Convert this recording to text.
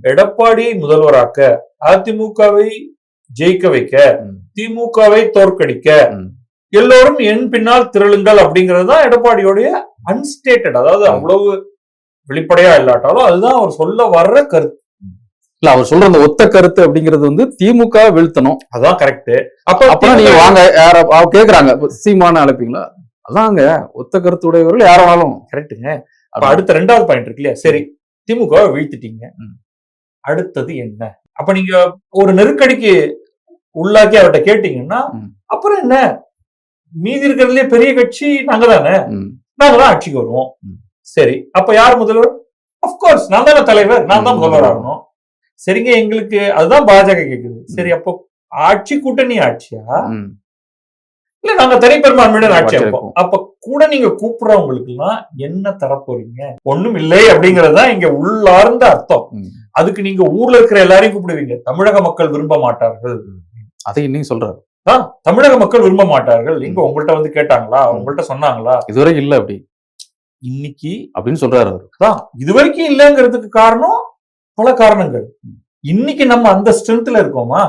எடப்பாடியை முதல்வராக்க, அதிமுகவை ஜெயிக்க வைக்க, திமுகவை தோற்கடிக்க எல்லோரும் என் பின்னால் திரளுங்கள் அப்படிங்கறதுதான் எடப்பாடியோடைய அன்ஸ்டேட்டட், அதாவது அவ்வளவு வெளிப்படையா இல்லாட்டாலும் அதுதான் அவர் சொல்ல வர்ற கருத்து. இல்ல அவர் சொல்ற அந்த ஒத்த கருத்து அப்படிங்கிறது வந்து திமுக வீழ்த்தணும், அதான் கரெக்ட். அப்ப நீங்க வாங்க யார கேக்குறாங்க, சீமான அழைப்பீங்களா? அதாங்க ஒத்த கருத்து உடையவர்கள் யாராலும் கரெக்டுங்க. அப்ப அடுத்த 2வது பாயிண்ட் இருக்கு இல்லையா, சரி திமுக வீழ்த்திட்டீங்க, அடுத்தது என்ன? அப்ப நீங்க ஒரு நெருக்கடிக்கு உள்ளாக்கி அவர்கிட்ட கேட்டீங்கன்னா அப்புறம் என்ன, மீதி இருக்கிறதுலயே பெரிய கட்சி நாங்க தானே, நாங்க தான் ஆட்சிக்கு வருவோம். சரி அப்ப யார் முதல்வர்? அப்கோர்ஸ் நான் தானே தலைவர், நான் தான் முதல்வர் ஆகணும். சரிங்க, எங்களுக்கு அதுதான் பாஜக கேக்குது. சரி அப்போ ஆட்சி கூட்டணி ஆட்சியா இல்ல நாங்க தனிப்பெரும்பான்மையுடன் ஆட்சி அமைப்போம். அப்ப கூட நீங்க கூப்பிடுறவங்களுக்கு எல்லாம் என்ன தரப்போறீங்க? ஒண்ணும் இல்லை அப்படிங்கறதுதான் இங்க உள்ளார்ந்த அர்த்தம். அதுக்கு நீங்க ஊர்ல இருக்கிற எல்லாரையும் கூப்பிடுவீங்க, தமிழக மக்கள் விரும்ப மாட்டார்கள், அதை இன்னைக்கு சொல்றாரு. தமிழக மக்கள் விரும்ப மாட்டார்கள். இங்க உங்கள்கிட்ட வந்து கேட்டாங்களா, உங்கள்கிட்ட சொன்னாங்களா? இதுவரை இல்ல அப்படி இன்னைக்கு அப்படின்னு சொல்றாரு அவரு. இதுவரைக்கும் இல்லங்கிறதுக்கு காரணம் பல காரணங்கள். இன்னைக்கு நம்ம அந்த ஸ்ட்ரென்த்ல இருக்கோமா?